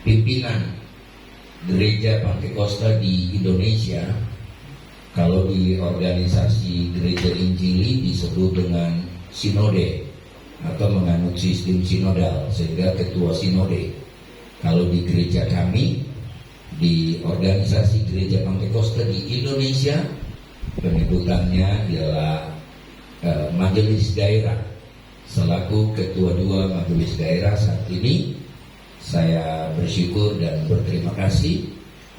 pimpinan gereja Pantekosta di Indonesia. Kalau di organisasi gereja Injili disebut dengan sinode atau menganut sistem sinodal, sehingga ketua sinode. Kalau di gereja kami, di organisasi gereja Pantekosta di Indonesia, penyebutannya ialah majelis daerah. Selaku ketua 2 majelis daerah saat ini, saya bersyukur dan berterima kasih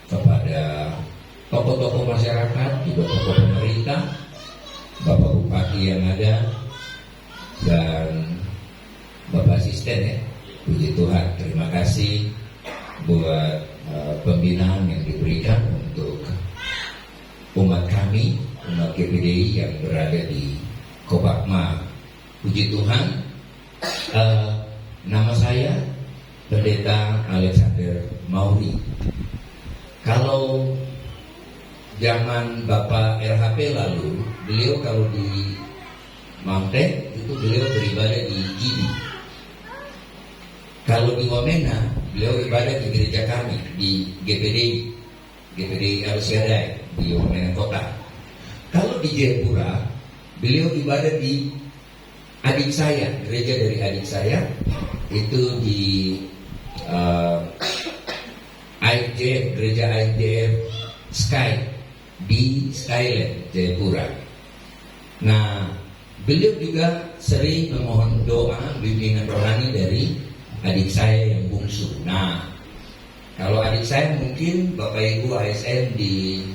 kepada tokoh-tokoh masyarakat, juga tokoh pemerintah, Bapak Bupati yang ada, dan Bapak Asisten ya. Puji Tuhan, terima kasih buat pembinaan yang diberikan untuk umat kami, umat GPDI yang berada di Kopakma. Puji Tuhan, nama saya Pendeta Alexander Mauri. Kalau zaman Bapak RHP lalu, beliau kalau di Mountain itu beliau beribadah di Gidi. Kalau di Wamena, beliau ibadah di gereja kami di GPDI El Shaddai di Wamena Kota. Kalau di Jayapura, beliau ibadah di adik saya, gereja dari adik saya itu di IJF, gereja IJF Sky di Skyland Jayapura. Nah, beliau juga sering memohon doa bimbingan rohani dari adik saya yang bungsu. Nah, kalau adik saya mungkin Bapak Ibu ASN di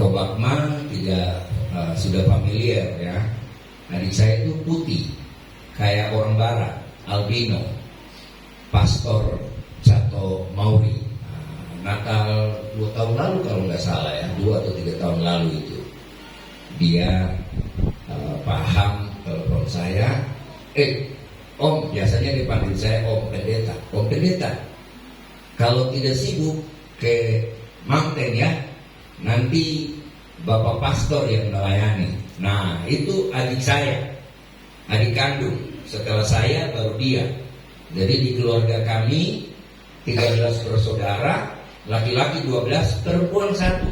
Kopakma tidak sudah familiar ya. Adik saya itu putih, kayak orang barat, albino, Pastor Cato Mauri. Natal 2 tahun lalu kalau nggak salah ya, 2 atau 3 tahun lalu itu dia paham telepon saya, Om, biasanya dipanggil saya Om Pendeta. Om Pendeta, kalau tidak sibuk ke Mountain ya, nanti Bapak Pastor yang melayani. Nah, itu adik saya, adik kandung. Setelah saya baru dia. Jadi di keluarga kami 13 bersaudara, laki-laki 12, perempuan 1.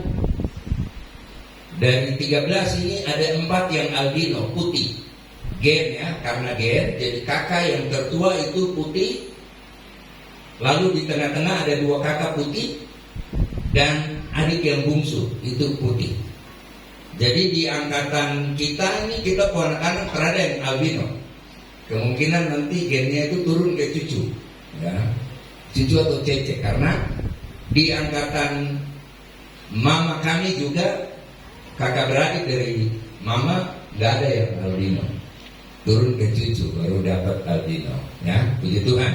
Dari 13 ini ada 4 yang albino, putih. Gen ya, karena gen, jadi kakak yang tertua itu putih. Lalu di tengah-tengah ada 2 kakak putih, dan adik yang bungsu itu putih. Jadi di angkatan kita ini, kita ponakan terada yang albino. Kemungkinan nanti gennya itu turun ke cucu ya, cucu atau cece, karena di angkatan mama kami juga kakak beradik dari mama nggak ada yang albino, turun ke cucu baru dapat albino ya. Puji Tuhan.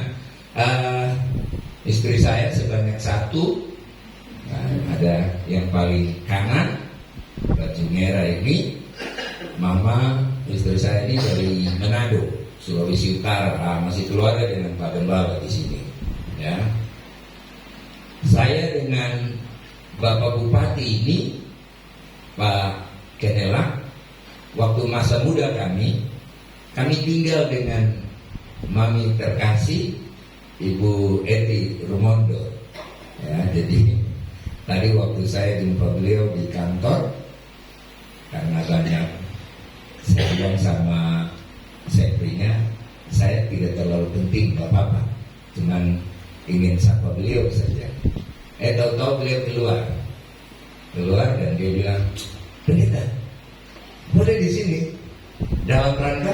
Istri saya sebanyak 1. Nah, ada yang paling kanan baju merah ini, mama istri saya ini dari Manado, Sulawesi Utara. Masih keluarga dengan Pak Gembala di sini ya. Saya dengan Bapak Bupati ini, Pak Kenela, waktu masa muda kami tinggal dengan mami terkasih Ibu Eti Rumondo ya. Jadi tadi waktu saya jumpa beliau di kantor, karena banyak saya bilang sama sekretarnya, saya tidak terlalu penting, gak apa-apa, cuman ingin sapa beliau saja. Tahu-tahu beliau keluar dan dia bilang, Pendeta, boleh di sini? Dalam rangka,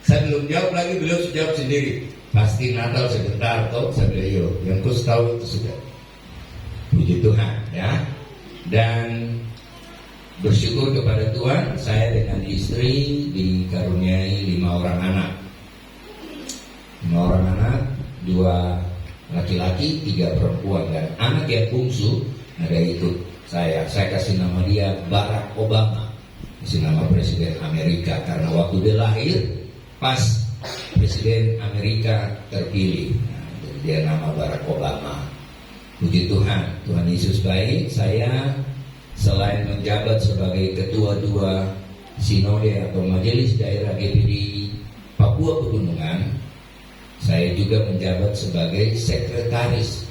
saya belum jawab lagi, beliau sudah jawab sendiri. Pasti Natal sebentar, toh saya bilang, yo, yang ku tahu itu sudah. Puji Tuhan ya. Dan bersyukur kepada Tuhan, saya dengan istri dikaruniai 5 orang anak. 5 orang anak, 2 laki-laki, 3 perempuan. Dan anak yang bungsu ada ikut saya kasih nama dia Barack Obama, kasih nama Presiden Amerika, karena waktu dia lahir pas Presiden Amerika terpilih. Nah, dia nama Barack Obama. Puji Tuhan, Tuhan Yesus baik. Saya selain menjabat sebagai ketua 2 sinode atau majelis daerah GPDI Papua Pegunungan, Saya juga menjabat sebagai sekretaris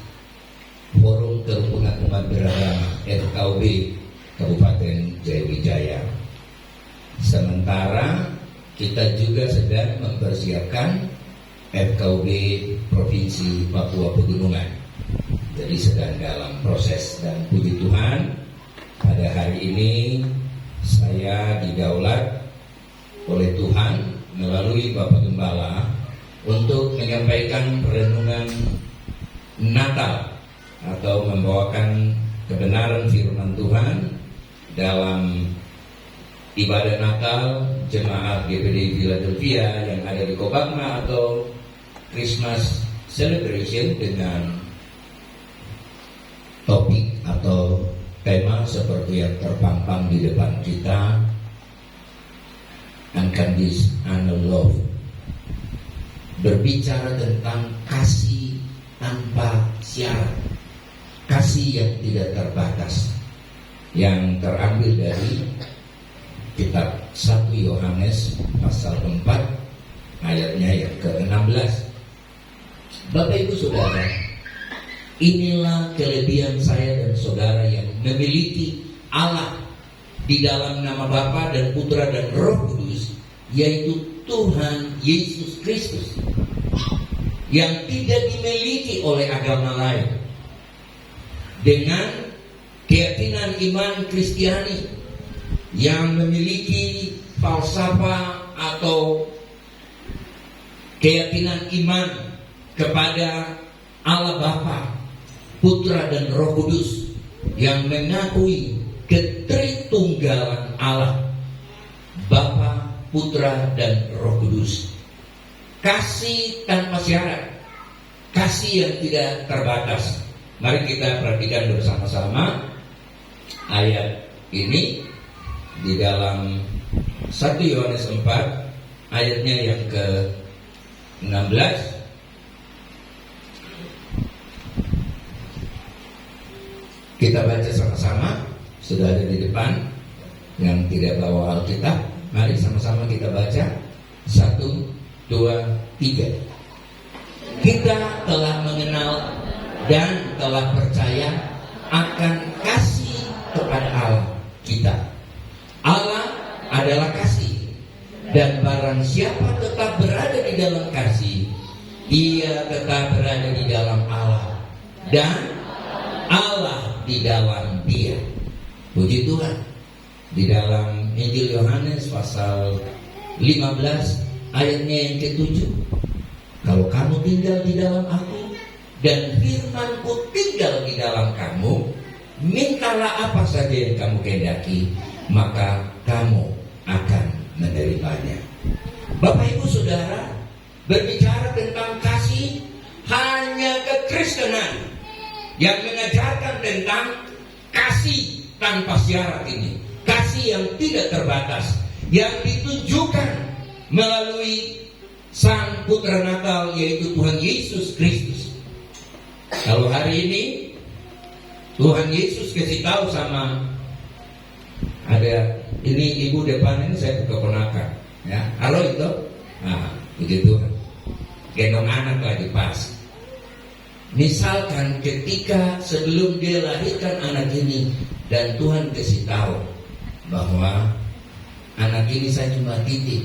Forum Kerukunan Umat Beragama FKUB Kabupaten Jayawijaya. Sementara kita juga sedang mempersiapkan FKUB Provinsi Papua Pegunungan. Jadi sedang dalam proses, dan puji Tuhan pada hari ini saya didaulat oleh Tuhan melalui Bapak Gembala untuk menyampaikan renungan Natal atau membawakan kebenaran firman Tuhan dalam ibadah Natal jemaat GPD Philadelphia yang ada di Kobakma atau Christmas Celebration, dengan topik atau tema seperti yang terpampang di depan kita, Unconditional Love. Berbicara tentang kasih tanpa syarat, kasih yang tidak terbatas, yang terambil dari kitab 1 Yohanes pasal 4 ayatnya yang ke-16. Bapak Ibu Saudara, inilah kelebihan saya dan saudara yang memiliki Allah di dalam nama Bapa dan Putra dan Roh Kudus, yaitu Tuhan Yesus Kristus, yang tidak dimiliki oleh agama lain. Dengan keyakinan iman Kristiani yang memiliki falsafah atau keyakinan iman kepada Allah Bapa, Putra dan Roh Kudus, yang mengakui ketritunggalan Allah Bapa, Putra dan Roh Kudus. Kasih tanpa syarat, kasih yang tidak terbatas. Mari kita perhatikan bersama-sama ayat ini di dalam 1 Yohanes 4 ayatnya yang ke-16. Kita baca sama-sama. Sudah ada di depan yang tidak bawa Alkitab. Mari sama-sama kita baca. 1, 2, 3. Kita telah mengenal dan telah percaya akan kasih kepada Allah kita. Allah adalah kasih, dan barang siapa tetap berada di dalam kasih, ia tetap berada di dalam Allah, dan Allah di dalam dia. Puji Tuhan. Di dalam Injil Yohanes pasal 15 ayatnya yang ke-7. Kalau kamu tinggal di dalam aku dan firman-Ku tinggal di dalam kamu, mintalah apa saja yang kamu kehendaki, maka kamu akan menerimanya. Bapak Ibu Saudara, berbicara tentang kasih, hanya kekristenan yang mengajarkan tentang kasih tanpa syarat ini, kasih yang tidak terbatas, yang ditujukan melalui Sang Putra Natal, yaitu Tuhan Yesus Kristus. Kalau hari ini Tuhan Yesus kasih tahu sama, ada ini ibu depan ini, saya buka ponakan, ya, halo itu, nah begitu, gendong anak lagi pas. Misalkan ketika sebelum dia lahirkan anak ini, dan Tuhan kasih tahu bahwa anak ini saya cuma titip,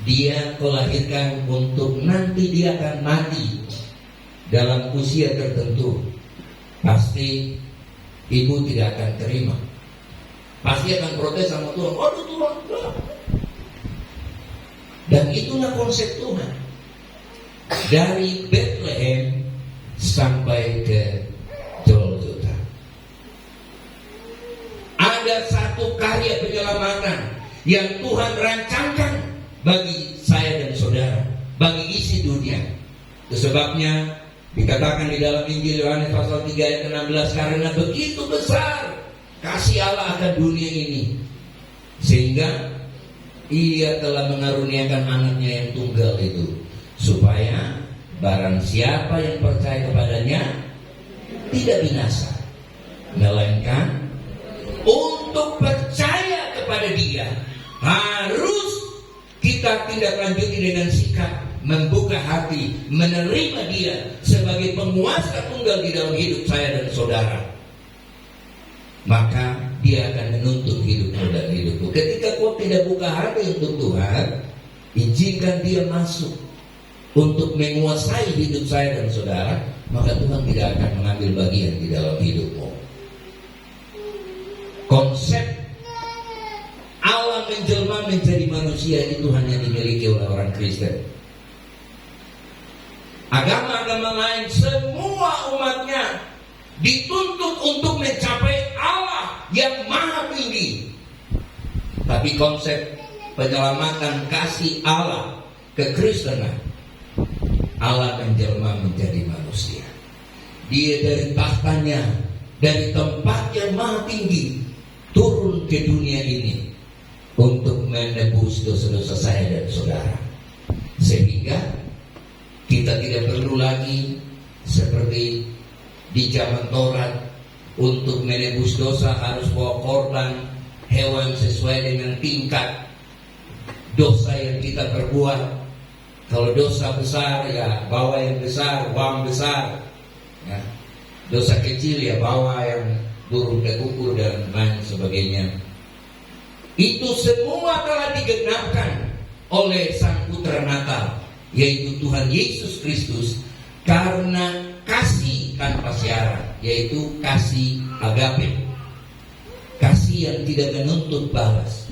dia kelahirkan untuk nanti dia akan mati dalam usia tertentu, pasti ibu tidak akan terima, pasti akan protes sama Tuhan. Aduh Tuhan, dan itulah konsep Tuhan. Dari Bethlehem sampai ke Golgota, ada satu karya penyelamatan yang Tuhan rancangkan bagi saya dan saudara, bagi isi dunia. Itu sebabnya dikatakan di dalam Injil Yohanes pasal 3 ayat 16, karena begitu besar kasih Allah akan dunia ini, sehingga Ia telah mengaruniakan anaknya yang tunggal itu, supaya barang siapa yang percaya kepadanya tidak binasa, melainkan untuk percaya kepada Dia harus kita tindak lanjuti dengan sikap membuka hati, menerima dia sebagai penguasa tunggal di dalam hidup saya dan saudara, maka dia akan menuntut hidupmu dan hidupku. Ketika kau tidak buka hati untuk Tuhan, izinkan dia masuk untuk menguasai hidup saya dan saudara, maka Tuhan tidak akan mengambil bagian di dalam hidupmu. Konsep Allah menjelma menjadi manusia itu hanya dimiliki oleh orang Kristen. Agama-agama lain, semua umatnya dituntut untuk mencapai Allah yang maha tinggi. Tapi konsep penyelamatan kasih Allah kekristenan, Allah menjelma menjadi manusia. Dia dari tahtanya, dari tempat yang maha tinggi, turun ke dunia ini untuk menebus dosa-dosa saya dan saudara. Sehingga kita tidak perlu lagi seperti di zaman Taurat, untuk menebus dosa harus bawa korban hewan sesuai dengan tingkat dosa yang kita perbuat. Kalau dosa besar ya bawa yang besar, uang besar ya. Dosa kecil ya bawa yang burung kukur dan lain sebagainya. Itu semua telah digenapkan oleh Sang Putra Natal, yaitu Tuhan Yesus Kristus, karena kasih tanpa syarat, yaitu kasih agape, kasih yang tidak menuntut balas.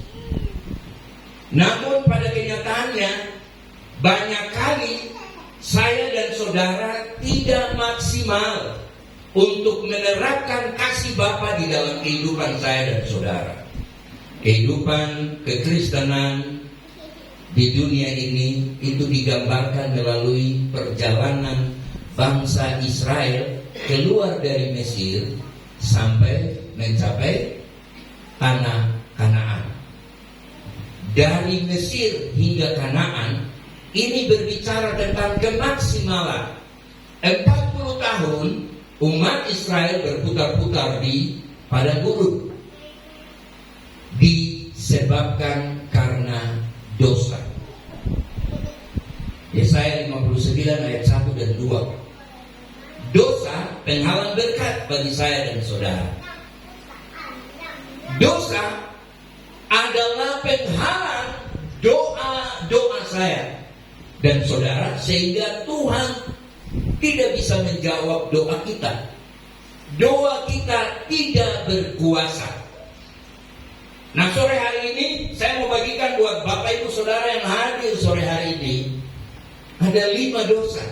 Namun pada kenyataannya banyak kali saya dan saudara tidak maksimal untuk menerapkan kasih Bapa di dalam kehidupan saya dan saudara. Kehidupan kekristenan di dunia ini itu digambarkan melalui perjalanan bangsa Israel keluar dari Mesir sampai mencapai tanah Kanaan. Dari Mesir hingga Kanaan ini berbicara tentang kemaksimalan. 40 tahun umat Israel berputar-putar di padang gurun, disebabkan karena dosa. Yesaya 59 ayat 1 dan 2. Dosa penghalang berkat bagi saya dan saudara. Dosa adalah penghalang doa saya dan saudara, sehingga Tuhan tidak bisa menjawab doa kita. Doa kita tidak berkuasa. Nah, sore hari ini saya mau bagikan buat Bapak Ibu Saudara yang hadir sore hari ini, ada 5 dosa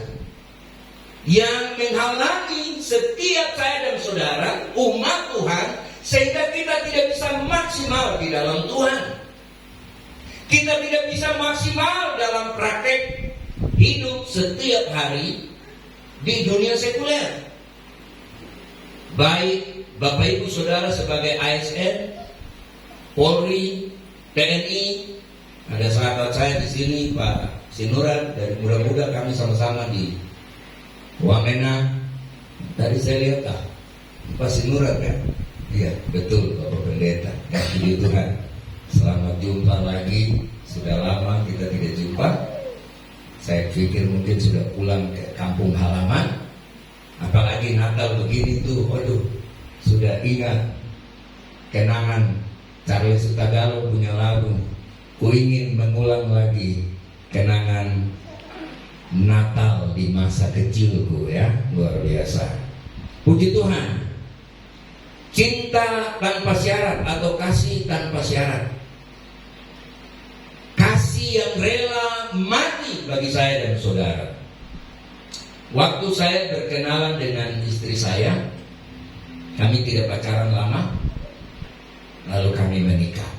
yang menghalangi setiap saya dan saudara, umat Tuhan, sehingga kita tidak bisa maksimal di dalam Tuhan. Kita tidak bisa maksimal dalam praktek hidup setiap hari di dunia sekuler. Baik Bapak Ibu Saudara sebagai ASN, Polri, TNI, ada sahabat saya di sini Pak Sinuran, dari muda-muda kami sama-sama di Wamena. Tadi saya lihat Pak Sinuran kan? Iya betul Bapak Pendeta. Puji Tuhan, selamat jumpa lagi. Sudah lama kita tidak jumpa. Saya pikir mungkin sudah pulang ke kampung halaman. Apalagi Natal begini tuh, waduh, sudah ingat kenangan Charles Sutagalo punya lagu, ku ingin mengulang lagi kenangan Natal di masa kecilku, ya, luar biasa. Puji Tuhan, cinta tanpa syarat atau kasih tanpa syarat, kasih yang rela mati bagi saya dan saudara. Waktu saya berkenalan dengan istri saya, kami tidak pacaran lama, lalu kami menikah.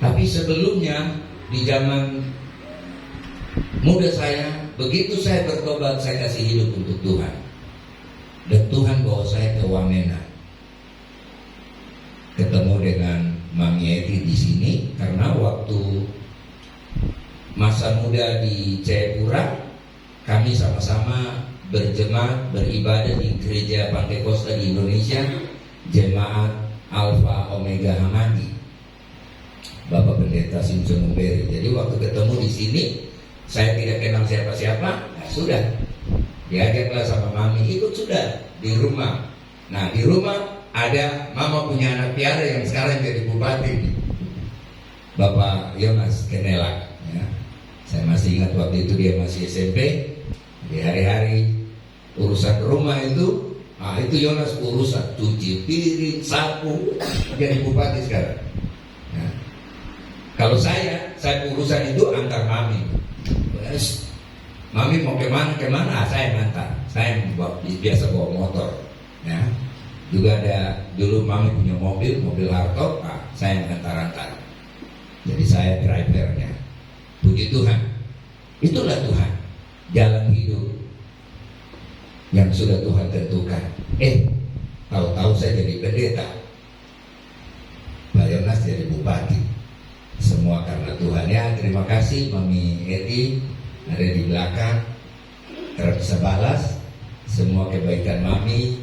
Tapi sebelumnya di zaman muda saya, begitu saya bertobat, saya kasih hidup untuk Tuhan, dan Tuhan bawa saya ke Wamena, ketemu dengan Mami Eti di sini, karena waktu masa muda di Jayapura kami sama-sama berjemaat beribadah di gereja Pantekosta di Indonesia, Jemaat Alpha Omega Hamadi, Bapak Pendeta Simpson Umberi. Jadi waktu ketemu di sini, Saya tidak kenal siapa-siapa, nah sudah. Diajaklah sama mami, ikut sudah di rumah. Nah di rumah ada mama punya anak piara yang sekarang jadi bupati, Bapak Yonas Kenelak. Ya. Saya masih ingat waktu itu dia masih SMP. Di hari-hari urusan rumah itu, itu Yonas urusan cuci piring, sapu, jadi bupati sekarang. Ya. Kalau saya urusan itu antar mami. Mami mau kemana, saya ngantar. Saya biasa bawa motor. Ya. Juga ada dulu mami punya mobil hardtop, saya ngantar-antar. Jadi saya drivernya. Puji Tuhan. Itulah Tuhan, jalan hidup yang sudah Tuhan tentukan. Tahu-tahu saya jadi pendeta, Pak Yonas jadi bupati. Semua karena Tuhan. Ya, terima kasih Mami Eti ada di belakang, bisa balas semua kebaikan Mami.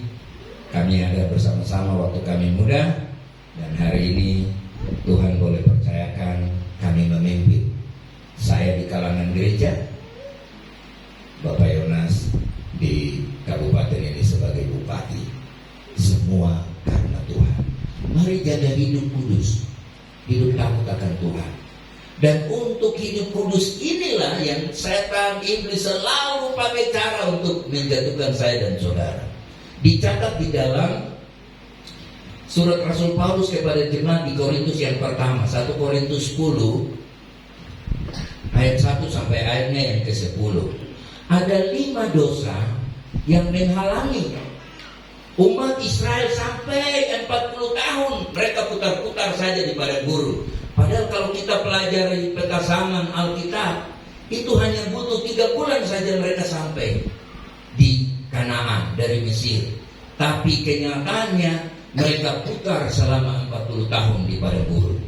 Kami ada bersama-sama waktu kami muda, dan hari ini Tuhan boleh percayakan kami memimpin. Saya di kalangan gereja, Bapak Yonas di kabupaten ini sebagai bupati. Semua karena Tuhan. Mari jaga hidup kudus, hidup takut akan Tuhan. Dan untuk hidup kudus inilah yang setan iblis selalu pakai cara untuk menjatuhkan saya dan saudara. Dicatat di dalam surat Rasul Paulus kepada jemaat di Korintus yang pertama, 1 Korintus 10 ayat 1 sampai ayatnya yang ke-10. Ada 5 dosa yang menghalangi umat Israel sampai 40 tahun mereka putar-putar saja di padang gurun. Padahal kalau kita pelajari petasangan Alkitab, itu hanya butuh 3 bulan saja mereka sampai di Kanaan dari Mesir. Tapi kenyataannya mereka putar selama 40 tahun di padang gurun.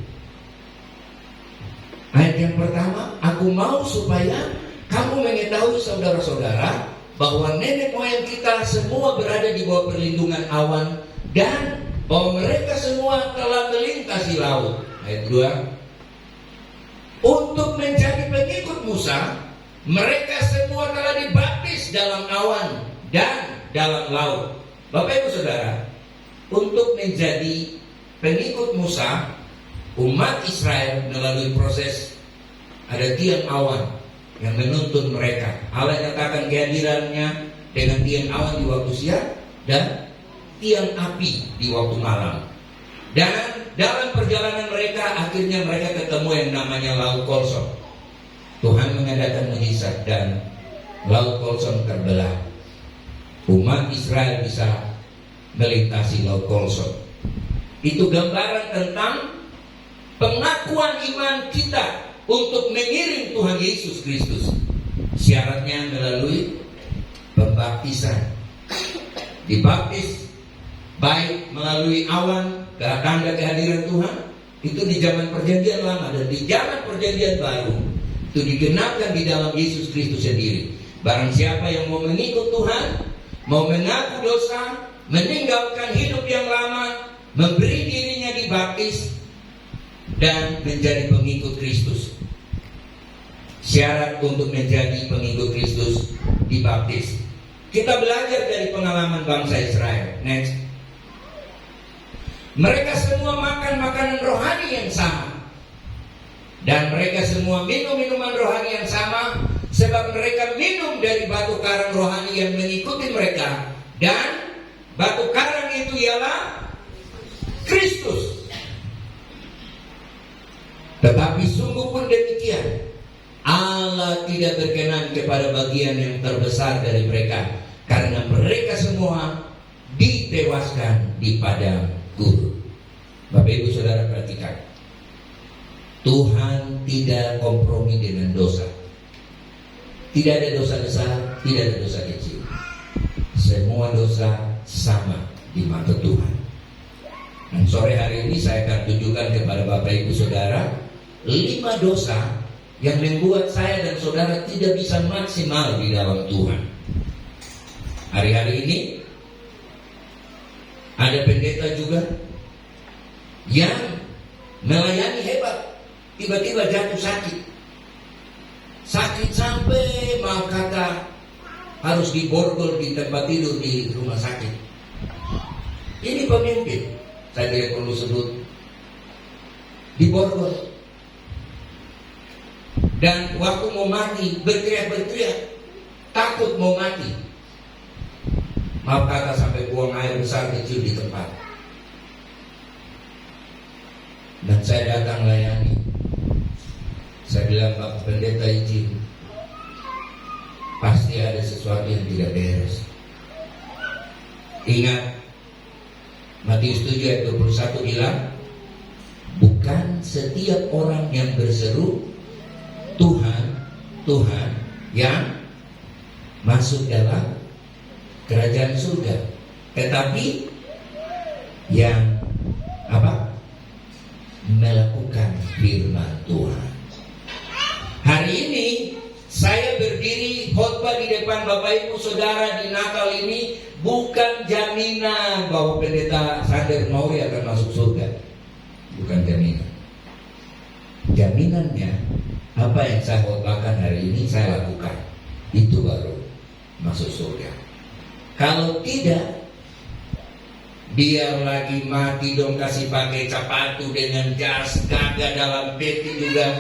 Ayat yang pertama, aku mau supaya kamu mengetahui saudara-saudara bahwa nenek moyang kita semua berada di bawah perlindungan awan, dan bahwa mereka semua telah melintasi laut. Ayat 2, untuk menjadi pengikut Musa, mereka semua telah dibaptis dalam awan dan dalam laut. Bapak Ibu Saudara, untuk menjadi pengikut Musa, umat Israel melalui proses ada tiang awan yang menuntun mereka. Allah nyatakan kehadirannya dengan tiang awan di waktu siang dan tiang api di waktu malam. Dan dalam perjalanan mereka, akhirnya mereka ketemu yang namanya Laut Kolson. Tuhan mengadakan mujizat dan Laut Kolson terbelah. Umat Israel bisa melintasi Laut Kolson. Itu gambaran tentang pengakuan iman kita untuk mengiring Tuhan Yesus Kristus. Syaratnya melalui pembaptisan. Dibaptis baik melalui awan, tanda kehadiran Tuhan, itu di zaman perjanjian lama, dan di zaman perjanjian baru itu digenapkan di dalam Yesus Kristus sendiri. Barang siapa yang mau mengikut Tuhan, mau mengaku dosa, meninggalkan hidup yang lama, memberi dirinya dibaptis dan menjadi pengikut Kristus. Syarat untuk menjadi pengikut Kristus, dibaptis. Kita belajar dari pengalaman bangsa Israel. Next. Mereka semua makan makanan rohani yang sama, dan mereka semua minum minuman rohani yang sama, sebab mereka minum dari batu karang rohani yang mengikuti mereka, dan batu karang itu ialah Kristus. Tetapi sungguh pun demikian, Allah tidak berkenan kepada bagian yang terbesar dari mereka, karena mereka semua ditewaskan di padang gurun. Bapak Ibu Saudara perhatikan, Tuhan tidak kompromi dengan dosa. Tidak ada dosa besar, tidak ada dosa kecil. Semua dosa sama di mata Tuhan. Dan sore hari ini saya akan tunjukkan kepada Bapak Ibu Saudara 5 dosa yang membuat saya dan saudara tidak bisa maksimal di dalam Tuhan. Hari-hari ini ada pendeta juga yang melayani hebat, tiba-tiba jatuh sakit. Sakit sangat maaf kata harus diborgol di tempat tidur di rumah sakit. Ini pemimpin, saya tidak perlu sebut, diborgol. Dan waktu mau mati berteriak-berteriak, takut mau mati. Maaf kata sampai buang air besar kecil di tempat. Dan saya datang layani. Saya bilang, Pak Pendeta izin, pasti ada sesuatu yang tidak beres. Ingat, Matius 7 ayat 21 bilang, bukan setiap orang yang berseru Tuhan, Tuhan yang masuk dalam kerajaan surga, tetapi yang apa? Melakukan firman Tuhan. Hari ini saya berdiri khotbah di depan Bapak Ibu Saudara di Natal ini bukan jaminan bahwa Pendeta Sander Mauri akan masuk surga. Bukan jaminan. Jaminannya apa yang saya khotbahkan hari ini saya lakukan, itu baru masuk surga. Kalau tidak, biar lagi mati dong kasih pakai sepatu dengan jas, gagah dalam peti juga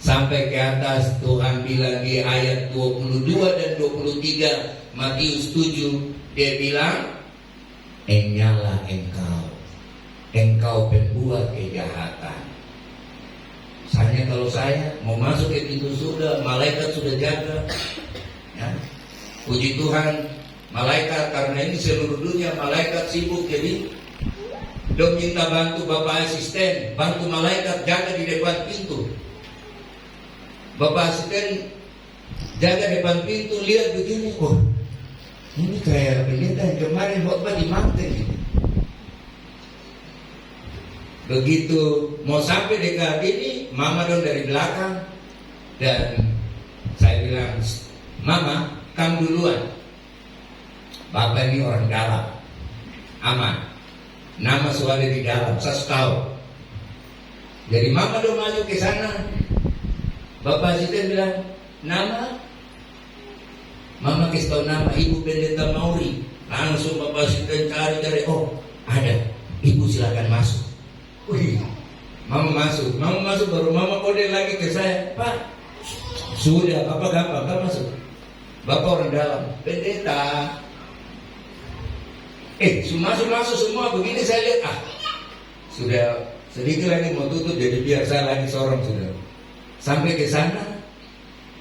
sampai ke atas. Tuhan bilang di ayat 22 dan 23 Matius 7, dia bilang, "Enyalah engkau pembuat kejahatan." Misalnya kalau saya mau masuk ke pintu surga, malaikat sudah jaga, ya. Puji Tuhan, malaikat, karena ini seluruh dunia malaikat sibuk, jadi dong minta bantu Bapak asisten, bantu malaikat jaga di depan pintu. Bapak asisten jaga depan pintu, lihat begini, oh ini kayak pendeta yang kemarin khotbah di Manten gitu. Begitu mau sampai dekat ini, Mama dong dari belakang, dan saya bilang, Mama, kamu duluan. Bapak ini orang dalam, aman. Nama suara di dalam, saya tahu. Jadi Mama dong maju ke sana. Bapak asisten bilang, nama? Mama kasih tahu nama, Ibu Pendeta Mauri. Langsung Bapak asisten cari-cari, oh ada, Ibu silakan masuk. Wih, Mama masuk baru Mama kode lagi ke saya, Pak, sudah, Bapak gampang, Bapak masuk. Bapak orang dalam, pendeta. Masuk semua begini, saya lihat, sudah sedikit lagi mau tutup, jadi biar saya lagi seorang sudah. Sampai ke sana,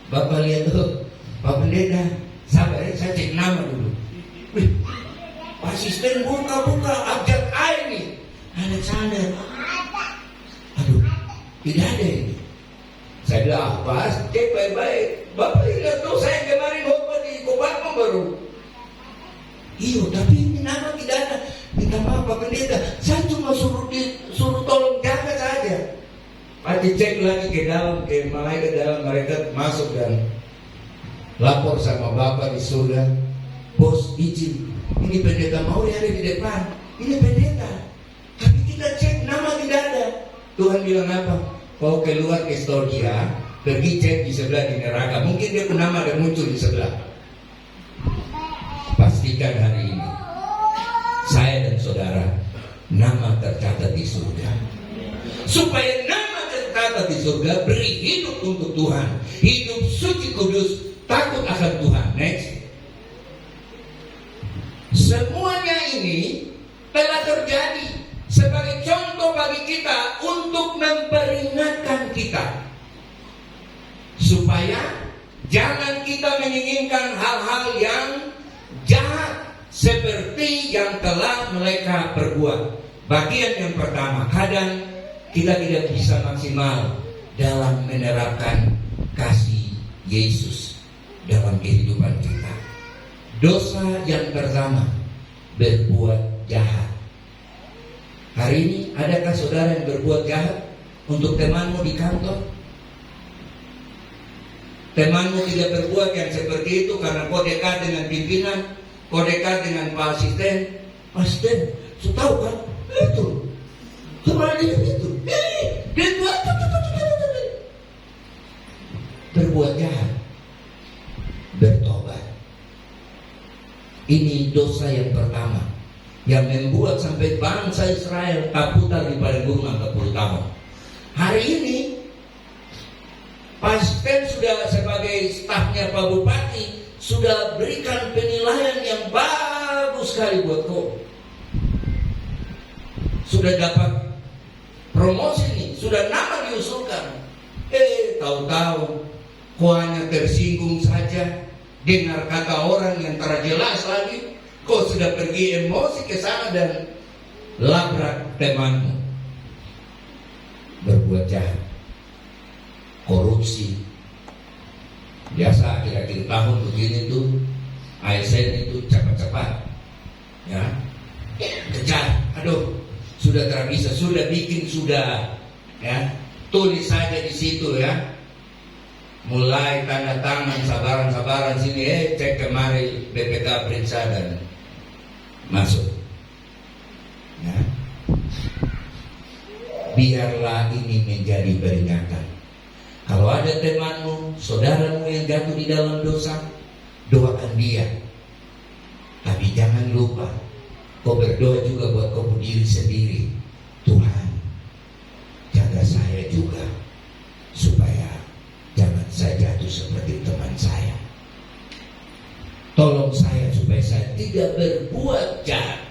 Bapak lihat tuh, Pak Pendeta, sabar ya, saya cek nama dulu. Wih, asisten buka, abjad air nih, Alexander. Aduh, tidak ada ini. Saya bilang, pas, cek baik-baik. Bapak lihat tuh, saya kemarin khotbah di Kobarma baru. Iya, tapi ini nama tidak ada. Minta maaf Pak Pendeta, saya cuma suruh tolong jaga saja. Pak cek lagi ke dalam, ke malaikat dalam, mereka masuk dan lapor sama Bapak di surga. Bos izin, ini pendeta mau ada di depan, ini pendeta. Tapi kita cek nama tidak ada. Tuhan bilang apa? Kau keluar ke Stodia, pergi cek di sebelah di neraka. Mungkin dia pun nama ada muncul di sebelah. Pastikan hari ini saya dan saudara nama tercatat di surga. Supaya nama tercatat di surga, beri hidup untuk Tuhan, hidup suci kudus, takut akan Tuhan. Next. Semuanya ini telah terjadi sebagai contoh bagi kita untuk memperingatkan kita supaya jangan kita menginginkan hal-hal yang jahat seperti yang telah mereka perbuat. Bagian yang pertama, kadang kita tidak bisa maksimal dalam menerapkan kasih Yesus dalam kehidupan kita. Dosa yang pertama, berbuat jahat. Hari ini adakah saudara yang berbuat jahat untuk temanmu di kantor? Temanmu tidak berbuat yang seperti itu karena kau dekat dengan pimpinan, kau dekat dengan Pak Asisten. Asisten, sudah tahu kan? Itu kemarin itu dia berbuat jahat. bertobat. Ini dosa yang pertama yang membuat sampai bangsa Israel kaputar di padang gurun 40 tahun. Hari ini Pastor sudah sebagai stafnya Pak Bupati sudah berikan penilaian yang bagus sekali buat kau. Sudah dapat promosi nih, sudah nama diusulkan. Tahu-tahu kau hanya tersinggung saja, dengar kata orang yang terjelas lagi, kau sudah pergi emosi ke sana dan labrak temanmu. Berbuat jahat, korupsi. Biasa akhir-akhir tahun begini tuh ASN itu cepat-cepat, ya, kejar. Aduh, sudah terbiasa, sudah bikin, sudah, ya, tulis saja di situ, ya. Mulai tanda tangan, sabaran sini, cek kemari BPK periksa dan masuk. Ya. Biarlah ini menjadi peringatan. Kalau ada temanmu, saudaramu yang jatuh di dalam dosa, doakan dia. Tapi jangan lupa, kau berdoa juga buat kau diri sendiri. Tuhan, jaga saya juga, supaya jangan saya jatuh seperti teman saya. Tolong saya supaya saya tidak berbuat jahat.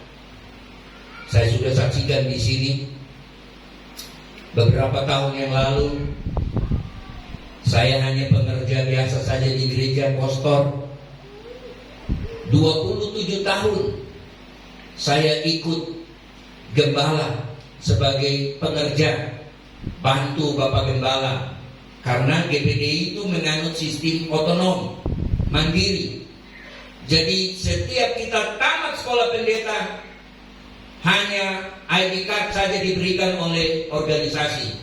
Saya sudah saksikan di sini beberapa tahun yang lalu. Saya hanya pengerja biasa saja di gereja Postor. 27 tahun saya ikut gembala sebagai pengerja, bantu Bapak Gembala. Karena GPDI itu menganut sistem otonom, mandiri. Jadi setiap kita tamat sekolah pendeta, hanya ID card saja diberikan oleh organisasi.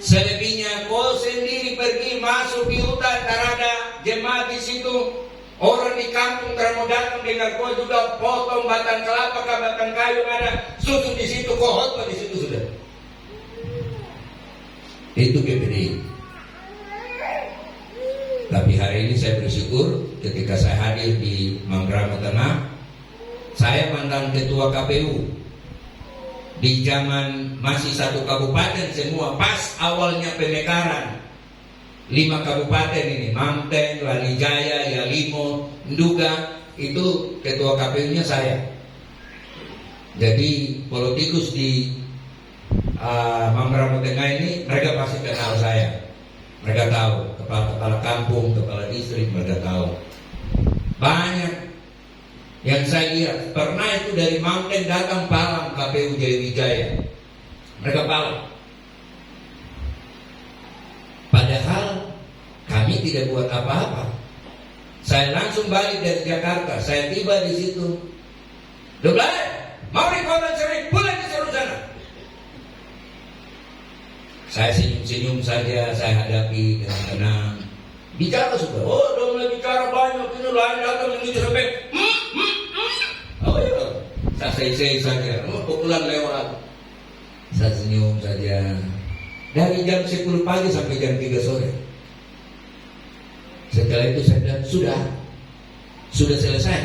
Selebihnya kau sendiri pergi masuk di hutan, tak ada jemaat di situ. Orang di kampung mau datang dengar kau juga potong batang kelapa, batang kayu ada, susu di situ, kau hotba di situ sudah. Itu GPDI. Tapi hari ini saya bersyukur ketika saya hadir di Manggarai Tengah, saya mantan ketua KPU. Di zaman masih satu kabupaten semua, pas awalnya pemekaran 5 kabupaten ini, Mamteng, Lanijaya, Yalimo, Nduga, itu ketua KPU-nya saya. Jadi politikus di Manggarai Tengah ini mereka pasti kenal saya. Mereka tahu, kepala kampung, kepala distrik, mereka tahu. Banyak yang saya lihat, pernah itu dari Mamteng datang Palang KPU Jayawijaya. Mereka Palang. Padahal kami tidak buat apa-apa. Saya langsung balik dari Jakarta. Saya tiba di situ. Doblai, mau di kota Cerik, pulang ke sana. Saya senyum-senyum saja, saya hadapi dengan tenang. Bicara sudah, udah mulai bicara banyak, ini lain datang menuju sampai oh iya, saya say saja, pukulan lewat. Saya senyum saja. Dari jam 10 pagi sampai jam 3 sore. Setelah itu saya bilang, sudah selesai.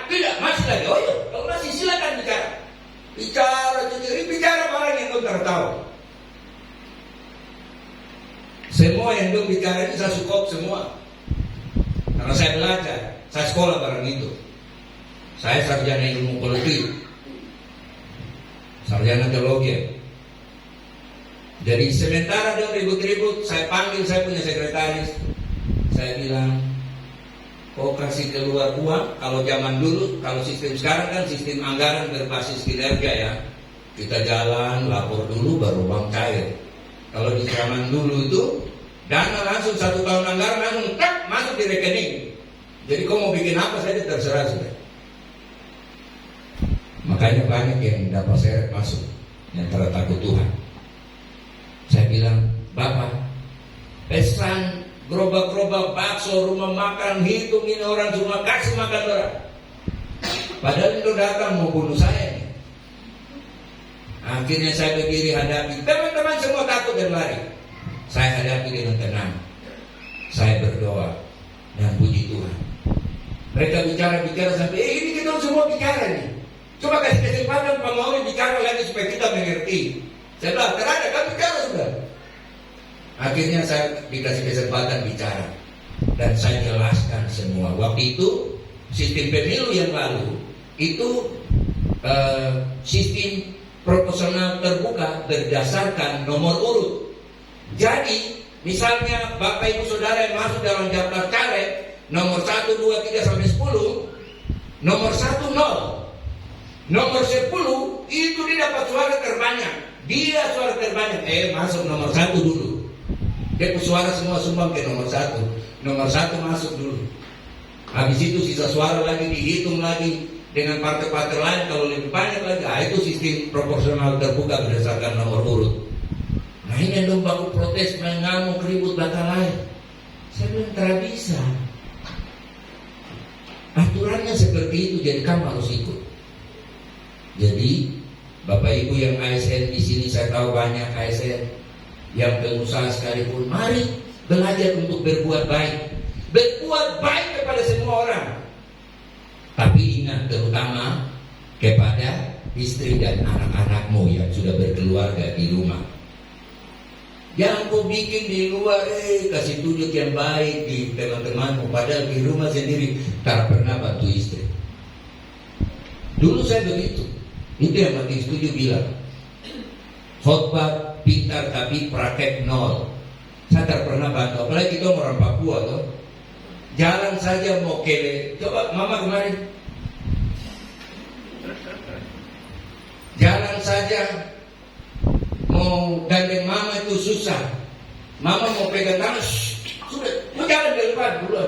Tidak, masih lagi. Oh iya, kalau masih silakan bicara. Bicara barang yang kau tahu. Semua yang dong bicara ini saya suka semua. Karena saya belajar, saya sekolah barang itu. Saya sarjana ilmu politik, sarjana teologi. Jadi sementara dia ribut-ribut, saya panggil saya punya sekretaris. Saya bilang, kau kasih keluar uang. Kalau zaman dulu, kalau sistem sekarang kan sistem anggaran berbasis kinerja ya. Kita jalan, lapor dulu, baru uang cair. Kalau di zaman dulu itu dana langsung 1 tahun anggaran langsung masuk di rekening. Jadi kau mau bikin apa saja terserah sudah. Makanya banyak yang dapat seret masuk yang takut Tuhan. Saya bilang, Bapak, pesan gerobak-gerobak bakso, rumah makan, hitungin orang semua, kasih makan orang. Padahal itu datang mau bunuh saya nih. Akhirnya saya berdiri hadapi, teman-teman semua takut dan lari. Saya hadapi dengan tenang. saya berdoa dan puji Tuhan. Mereka bicara sampai ini kita semua bicara nih. Coba kasih kesempatan Pak Mauli bicara lagi supaya kita mengerti. Saya bilang terada kan bicara sudah. Akhirnya saya dikasih kesempatan bicara dan saya jelaskan semua. Waktu itu sistem pemilu yang lalu itu sistem proporsional terbuka berdasarkan nomor urut. Jadi misalnya Bapak Ibu Saudara yang masuk dalam daftar caleg nomor 1, 2, 3 sampai 10, nomor 1 0. Nomor 10 itu dia dapat suara terbanyak. Dia suara terbanyak. Masuk nomor 1 dulu. Dia suara semua sumbang ke nomor 1. Nomor 1 masuk dulu. Habis itu sisa suara lagi dihitung lagi dengan partai-partai lain kalau lebih banyak lagi. Itu sistem proporsional terbuka berdasarkan nomor urut. Nah ini dong baku protes mengamuk ribut belakang lain. Saya bilang tidak bisa. Aturannya seperti itu, jadi kamu harus ikut. Jadi Bapak Ibu yang ASN di sini, saya tahu banyak ASN yang pengusaha sekalipun, mari belajar untuk berbuat baik. Berbuat baik kepada semua orang. Tapi ingat terutama kepada istri dan anak-anakmu yang sudah berkeluarga di rumah. Jangan kau bikin di luar, kasih tunjuk yang baik di teman-temanmu, padahal di rumah sendiri tak pernah bantu istri. Dulu saya begitu. Itu yang Majelis 7 bilang, khotbah pintar tapi praktek nol. Saya tak pernah bantu, apalagi kita orang Papua tuh. Jalan saja mau kele. Coba mama kemarin. Jalan saja mau gandeng mama itu susah. Mama mau pegang tangan, sudah, mau jalan dari depan dulu.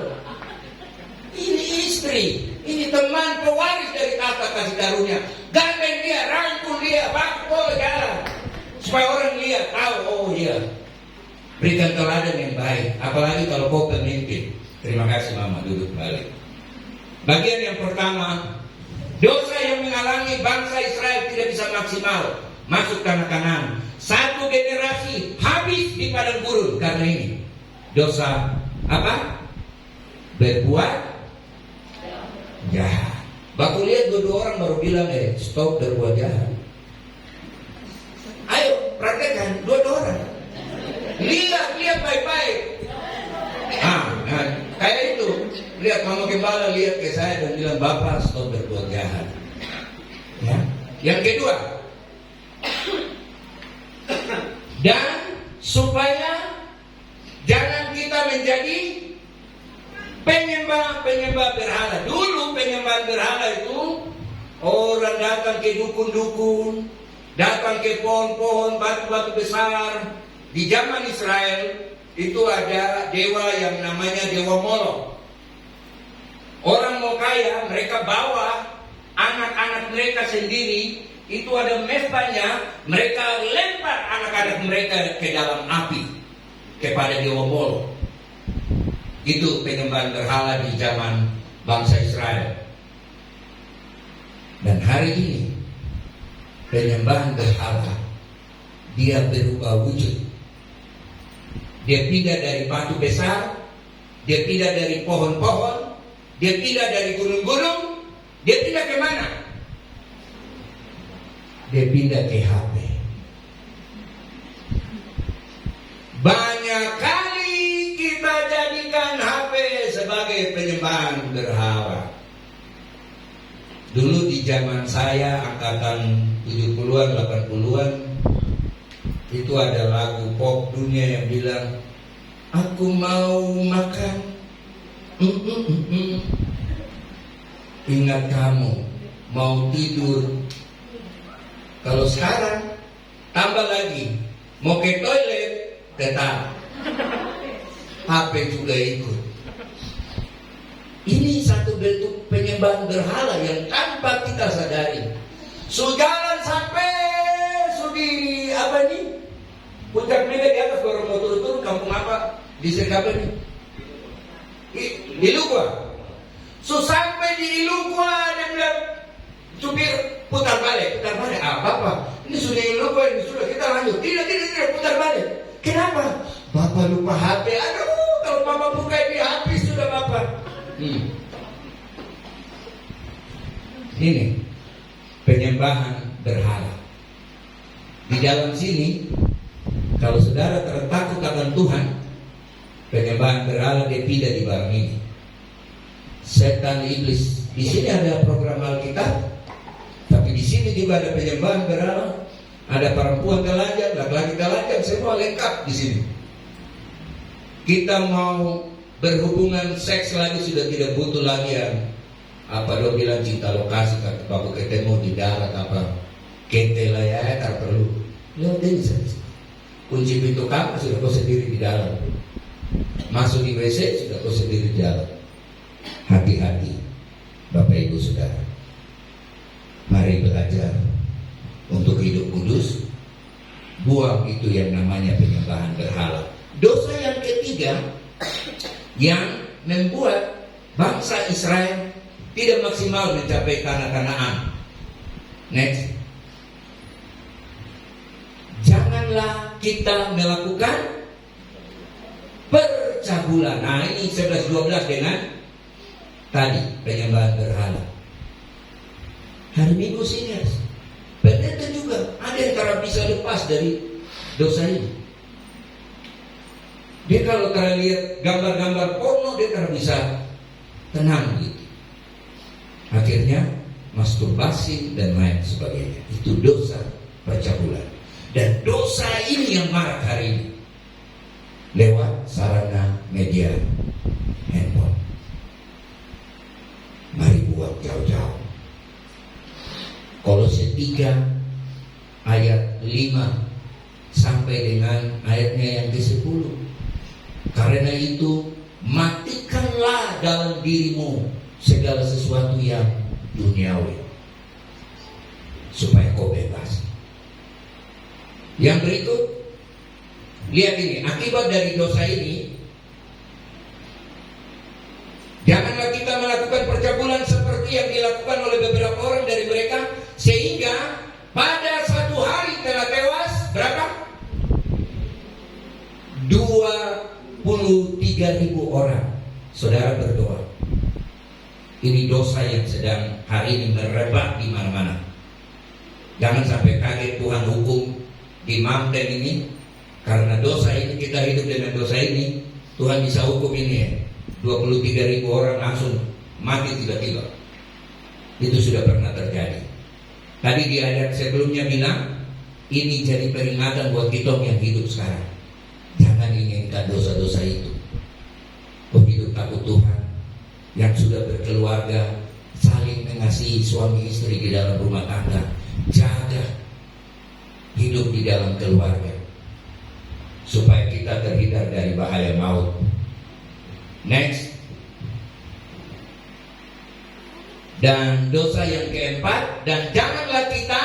Ini istri, ini teman pewaris dari tata kasih karunia. Gandeng dia, rangkul dia, bawa jalan. Supaya orang lihat, tahu, oh iya. Berikan teladan yang baik, apalagi kalau kau pemimpin. Terima kasih mama, duduk balik. Bagian yang pertama, dosa yang menghalangi bangsa Israel tidak bisa maksimal masuk tanah Kanaan. Satu generasi habis di padang gurun karena ini. Dosa apa? Berbuat jahat. Baku lihat dua orang baru bilang stop berbuat jahat. Ayo praktekkan dua orang. Lihat baik-baik. Kayak itu. Lihat mama gembala lihat ke saya dan bilang Bapak stop berbuat jahat. Ya. Yang kedua, dan supaya jangan kita menjadi penyembah berhala. Dulu penyembah berhala itu orang datang ke dukun-dukun, datang ke pohon-pohon, batu-batu besar. Di zaman Israel itu ada dewa yang namanya Dewa Molok. Orang mau kaya, mereka bawa anak-anak mereka sendiri. Itu ada mesbahnya, mereka lempar anak-anak mereka ke dalam api kepada Dewa Molok. Itu penyembahan berhala di zaman bangsa Israel. Dan hari ini penyembahan berhala dia berubah wujud. Dia pindah dari batu besar, dia pindah dari pohon-pohon, dia pindah dari gunung-gunung, dia pindah ke mana? Dia pindah ke HP. Banyak kali kita jadikan HP sebagai penyembahan berhala. Dulu di zaman saya angkatan 70-an, 80-an itu ada lagu pop dunia yang bilang aku mau makan ingat kamu mau tidur. Kalau sekarang tambah lagi mau ke toilet tetap HP juga ikut. Ini satu bentuk penyembahan berhala yang tanpa kita sadari. Jalan sampai di apa nih? Puncak Mega di atas baru mau turun-turun kampung apa? Di Sergapa nih? Di Ilugwa. Sampai di Ilugwa dia bilang supir putar balik. Bapak, ini sudah Ilugwa, ini sudah kita lanjut. Tidak, putar balik. Kenapa? Bapak lupa HP. Aduh, kalau mama buka ini habis sudah bapak. Ini penyembahan berhala. Di dalam sini, kalau saudara tertakut akan Tuhan, penyembahan berhala dia tidak di barang ini. Setan iblis. Di sini ada program Alkitab, tapi di sini juga ada penyembahan berhala. Ada perempuan telanjang, laki-laki telanjang, semua lengkap di sini. Kita mau berhubungan seks lagi sudah tidak butuh lagi yang apa do bilang cinta lokasi kata baku ketemu di darat apa kete lah ya tak perlu. Lihat ini saja. Kunci pintu kamar sudah kau sendiri di dalam. Masuk di WC sudah kau sendiri di dalam. Hati-hati, Bapak Ibu Saudara. Mari belajar untuk hidup kudus. Buang itu yang namanya penyembahan berhala. Dosa yang ketiga yang membuat bangsa Israel tidak maksimal mencapai tanah Kanaan. Next. Janganlah kita melakukan percabulan. Nah ini 11-12 dengan tadi penyembahan berhala. Hari Minggu sini pendeta juga ada yang tak bisa lepas dari dosa ini. Dia kalau lihat gambar-gambar porno dia tak bisa tenang gitu. Akhirnya masturbasi dan lain sebagainya. Itu dosa percabulan. Dan dosa ini yang marak hari ini lewat sarana media handphone. Mari buat jauh-jauh. Kolose 3 ayat 5 sampai dengan ayatnya yang ke-10. Karena itu matikanlah dalam dirimu segala sesuatu yang duniawi supaya kau bebas. Yang berikut, lihat ini akibat dari dosa ini. Janganlah kita melakukan percabulan seperti yang dilakukan oleh beberapa orang dari mereka, sehingga pada satu hari telah tewas berapa? 23.000 orang. Saudara berdoa. Ini dosa yang sedang hari ini merebak di mana-mana. Jangan sampai kaget Tuhan hukum di Mamden ini. Karena dosa ini, kita hidup dengan dosa ini, Tuhan bisa hukum ini ya. 23.000 orang langsung mati tiba-tiba. Itu sudah pernah terjadi. Tadi di ayat sebelumnya bilang, ini jadi peringatan buat kita yang hidup sekarang. Jangan inginkan dosa-dosa itu. Hidup takut Tuhan, yang sudah berkeluarga, saling mengasihi suami istri di dalam rumah tangga. Jaga hidup di dalam keluarga, supaya kita terhindar dari bahaya maut. Next. Dan dosa yang keempat, dan janganlah kita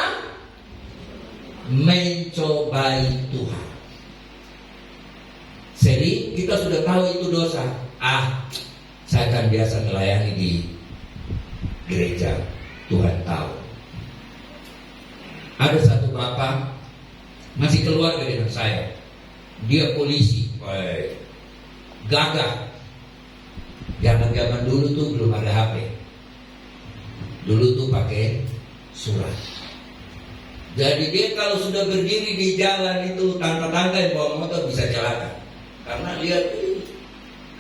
mencobai Tuhan. Jadi kita sudah tahu itu dosa. Saya kan biasa melayani di gereja. Tuhan tahu. Ada satu bapak masih keluarga dengan saya. Dia polisi, gagah. Zaman dulu tuh belum ada HP. Dulu tuh pakai surat. Jadi dia kalau sudah berdiri di jalan itu, tangga-tangga yang bawa motor bisa celaka. Karena lihat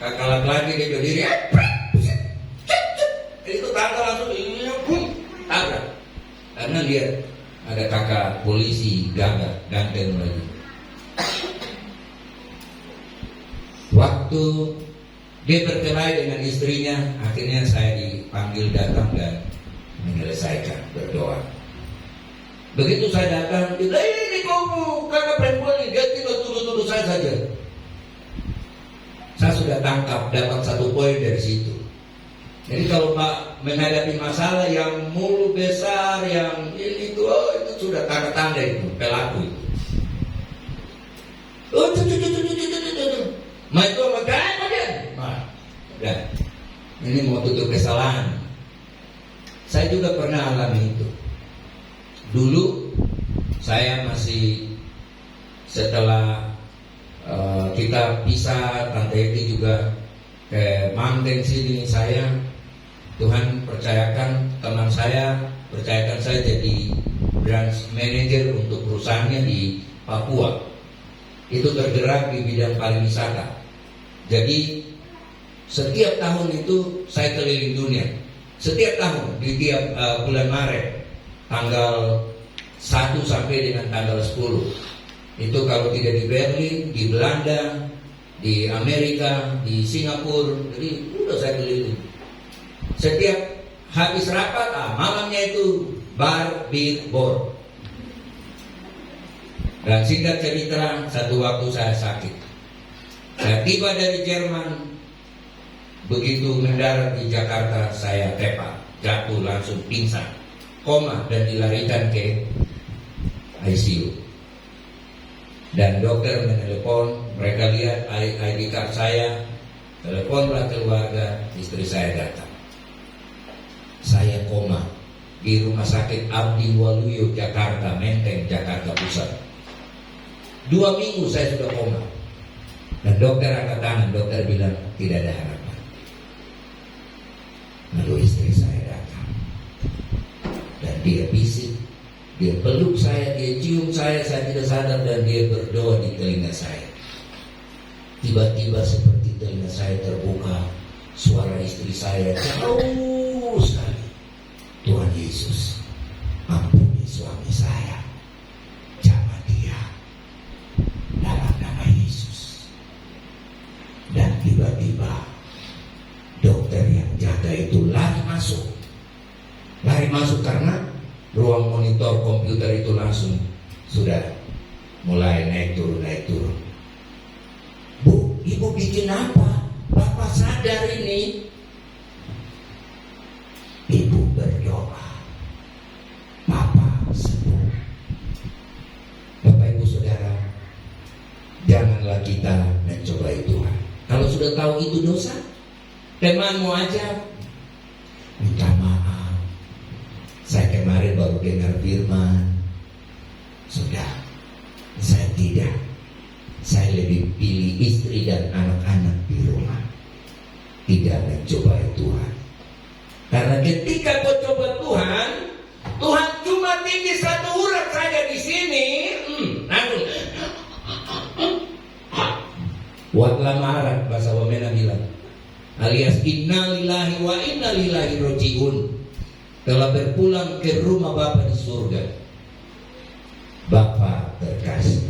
kakak laki-laki dia berdiri, itu tangga langsung tabrak. Karena lihat ada kakak polisi gagah, ganteng lagi. Waktu dia berkelahi dengan istrinya, akhirnya saya dipanggil datang dan menyelesaikan berdoa. Begitu saya datang, dia bilang, ini kau kakak perempuan ini, dia tidak tuduh-tuduh saya saja. Saya sudah tangkap, dapat 1 poin dari situ. Jadi kalau Pak menghadapi masalah yang mulu besar, yang ini itu, itu sudah tanda-tanda itu, pelaku itu. Itu udah, ini mau tutup kesalahan. Saya juga pernah alami itu. Dulu saya masih setelah kita pisah, Tante Eti juga ke Mangdeng sini. Saya, Tuhan percayakan teman saya, percayakan saya jadi branch manager untuk perusahaannya di Papua. Itu bergerak di bidang pariwisata. Jadi setiap tahun itu saya keliling dunia. Setiap tahun di tiap bulan Maret, tanggal 1 sampai dengan tanggal 10. Itu kalau tidak di Berlin, di Belanda, di Amerika, di Singapura. Jadi udah saya keliling. Setiap habis rapat, malamnya itu bar, beer, bor. Dan singkat cerita, satu waktu saya sakit. Saya tiba dari Jerman, begitu mendarat di Jakarta saya tepak, jatuh langsung pingsan, koma dan dilarikan ke ICU. Dan dokter menelepon, mereka lihat ID card saya, teleponlah keluarga, istri saya datang. Saya koma di Rumah Sakit Abdi Waluyo, Jakarta, Menteng, Jakarta Pusat. 2 minggu saya sudah koma. Dan dokter angkat tangan, dokter bilang tidak ada harapan. Lalu istri saya datang. Dan dia bisik, dia peluk saya, dia cium saya tidak sadar, dan dia berdoa di telinga saya. Tiba-tiba seperti telinga saya terbuka, suara istri saya jauh sekali. Tuhan Yesus, ampuni suami saya, jamah dia dalam nama Yesus. Dan tiba-tiba dokter yang jaga itu lari masuk karena ruang monitor komputer itu langsung sudah mulai naik turun. Bu, ibu bikin apa? Bapak sadar ini. Ibu berdoa, Bapak sembuh. Bapak Ibu Saudara, janganlah kita mencobai Tuhan. Kalau sudah tahu itu dosa, temanmu aja minta maaf. Saya kemarin baru dengar firman, sudah, saya tidak. Saya lebih pilih istri dan anak-anak di rumah, tidak mencobai Tuhan. Karena ketika kau coba Tuhan, Tuhan cuma tinggi 1 urat saja di sini. Watla marat bahasa Wamena bilang, alias innalillahi wa innalillahi rojiun, telah berpulang ke rumah Bapa di surga. Bapa terkasih,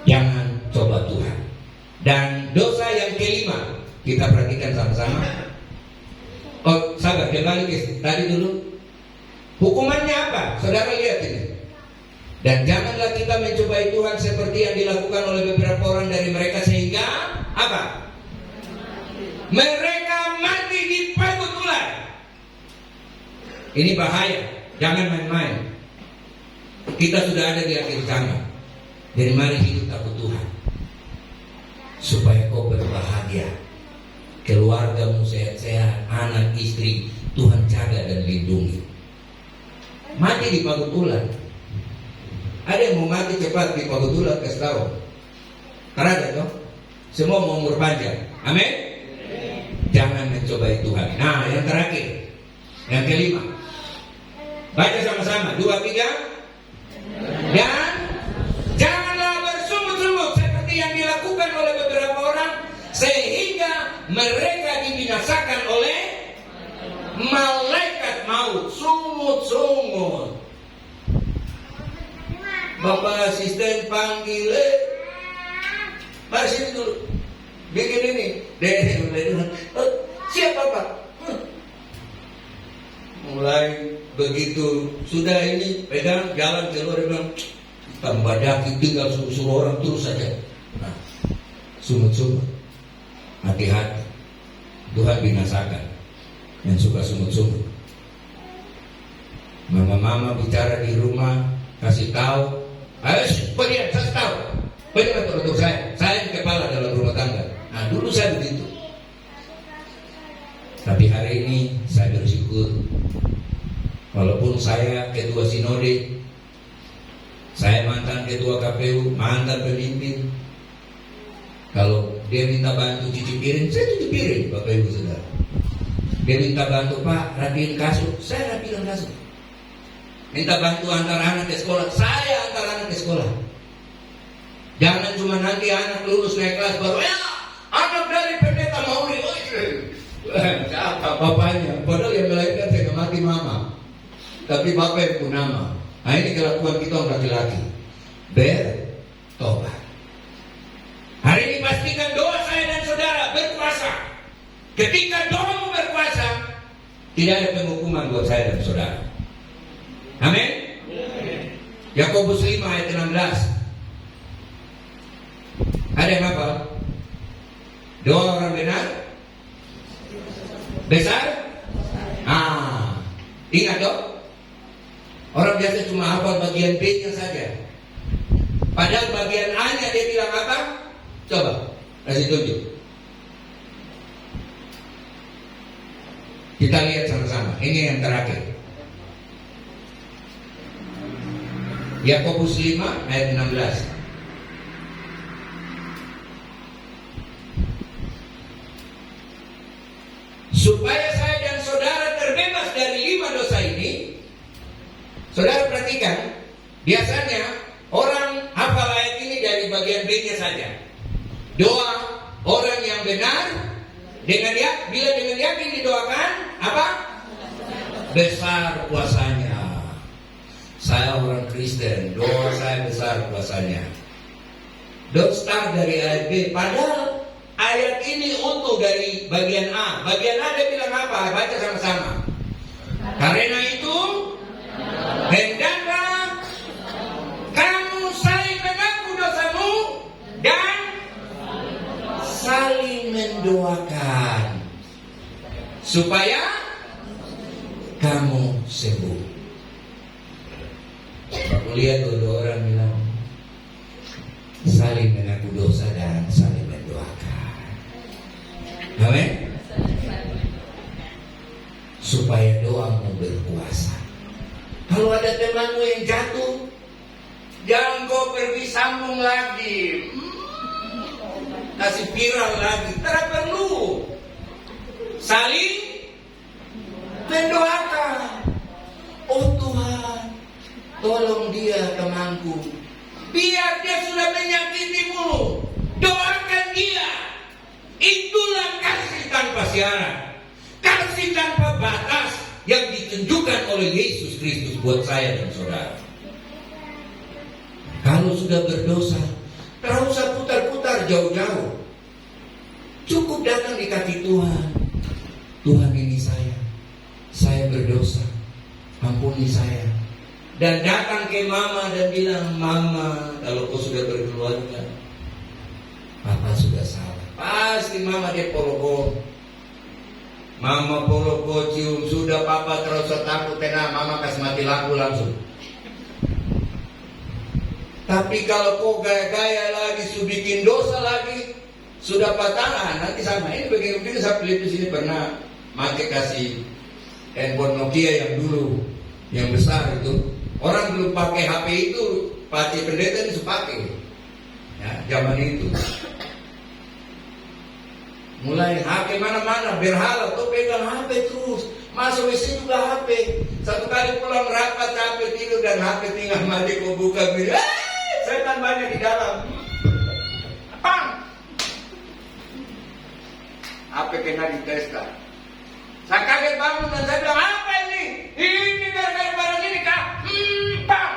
jangan coba Tuhan. Dan dosa yang kelima, kita perhatikan sama-sama. Oh, sabar, kembali ke tadi dulu. Hukumannya apa? Saudara lihat ini. Dan janganlah kita mencobai Tuhan seperti yang dilakukan oleh beberapa orang dari mereka, sehingga apa? Mereka mati di pagut ular. Ini bahaya, jangan main-main. Kita sudah ada di akhir zaman. Jadi mari hidup takut Tuhan, supaya kau berbahagia, keluargamu sehat-sehat, anak istri Tuhan jaga dan lindungi. Mati di pagut ular. Ada yang mau mati cepat di pagut ular, kasih tahu. Karena ada toh, semua mau umur panjang. Amin. Jangan mencobai Tuhan. Nah, yang terakhir, yang kelima, baca sama-sama 2, 3. Dan janganlah bersungut-sungut seperti yang dilakukan oleh beberapa orang, sehingga mereka dibinasakan oleh malaikat maut. Sungut-sungut. Bapak asisten panggil, mari sini dulu, bikin ini. Siapa Pak? Mulai begitu sudah ini pegang jalan keluar, dia bilang tambah daki, tinggal suruh orang terus saja. Nah, sungut-sungut, hati-hati, Tuhan binasakan yang suka sungut-sungut. Mama-mama bicara di rumah, kasih tahu, ayo pergi, kasih tahu, pergi untuk saya yang kepala dalam rumah tangga. Nah, dulu saya begitu. Tapi hari ini saya bersyukur, walaupun saya ketua sinode, Saya mantan ketua KPU, mantan pemimpin. Kalau dia minta bantu cuci piring, saya cuci piring, Bapak Ibu Saudara. Dia minta bantu, Pak, rapiin kasur, saya rapiin kasur. Minta bantu antar anak ke sekolah, saya antar anak ke sekolah. Jangan cuma nanti anak lulus naik kelas baru, ya anak dari pendeta Mauri, siapa bapaknya? Padahal yang melahirkan saya mati mama, tapi bapak yang pun nama. Nah ini kelakuan kita orang laki-laki. Bertobat. Hari ini pastikan doa saya dan saudara berkuasa. Ketika doamu berkuasa, tidak ada penghukuman buat saya dan saudara. Amin. Yakobus 5 ayat 16. Ada yang apa? Doa orang benar besar. Ingat dong. Orang biasa cuma hafal bagian B-nya saja. Padahal bagian A-nya dia bilang apa? Coba kasih tunjuk. Kita lihat sama-sama. Ini yang terakhir. Yakobus 5 ayat 16. Supaya saya dan saudara terbebas dari 5 dosa ini. Saudara perhatikan, biasanya orang hafal ayat ini dari bagian B-nya saja. Doa orang yang benar bila dengan yakin didoakan, apa? Besar kuasanya. Saya orang Kristen, doa saya besar kuasanya. Don't start dari ayat B. Padahal ayat ini utuh dari bagian A. Bagian A dia bilang apa? Baca sama-sama. Karena itu, hendaklah kamu saling mengaku dosamu dan saling mendoakan supaya kamu sembuh. Aku lihat dua orang bilang saling mengaku dosa dan saling mendoakan. Amin. Supaya doamu berkuasa. Kalau ada temanmu yang jatuh, jangan kau pergi sambung lagi, kasih viral lagi. Tidak perlu. Saling mendoakan. Oh Tuhan, tolong dia temanku. Biar dia sudah menyakitimu, doakan dia. Itulah kasih tanpa syarat, kasih tanpa batas yang ditunjukkan oleh Yesus Kristus buat saya dan saudara. Kalau sudah berdosa, tak usah putar-putar jauh-jauh. Cukup datang di kaki Tuhan. Tuhan, ini saya berdosa, ampuni saya. Dan datang ke mama dan bilang, Mama, kalau kau sudah berkeluarga, Papa sudah salah. Pasti mama dia polokon. Mama polokon cium, sudah Papa terus takut, tenang, mama kasih mati lampu langsung. Tapi kalau kau gaya-gaya lagi, sudah bikin dosa lagi, sudah patah, nanti sama. Ini begini-begini saya pelipis ini pernah pakai kasih handphone Nokia yang dulu, yang besar itu. Orang belum pakai HP itu, pakai pendeta itu pakai. Ya, zaman itu. Mulai HP mana-mana, berhala, tuh pegang HP terus. Masuk WC juga HP. Satu kali pulang rapat, HP tidur dan HP tinggal mati, kau buka bilang, setan banyak di dalam. Pang! HP kena ditesta. Saya kaget bangun dan saya bilang, apa ini? Ini gara-gara barang ini kah? Pang!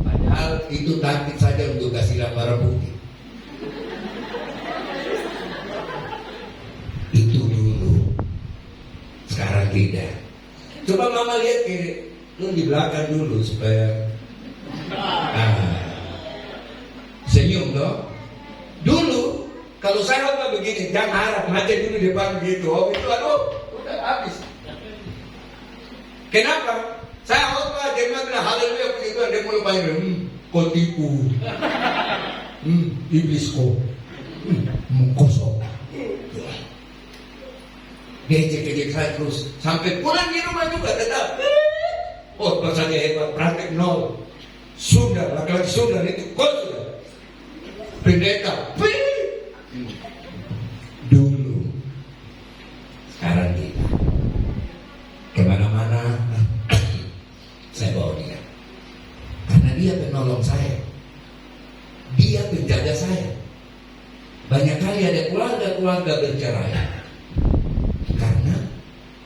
Padahal itu taktik saja untuk kasih barang bukti. Itu dulu. Sekarang tidak. Coba mama lihat kiri, lu di belakang dulu supaya senyum dong. Dulu kalau saya apa begini, jangan harap macet dulu di depan gitu. Oh itu aduh, udah habis. Kenapa? Saya khotbah dia bilang haleluya begitu, dia mulai panggil, kau tipu, iblis kau, kosong. Dia ejek-ejek saya terus sampai pulang di rumah juga tetap. Oh, saja hebat, praktek nol. Sunda, laki-laki Sunda itu kok sudah pendeta. Dulu, sekarang kita kemana-mana saya bawa dia, karena dia penolong saya, dia penjaga saya. Banyak kali ada keluarga-keluarga bercerai karena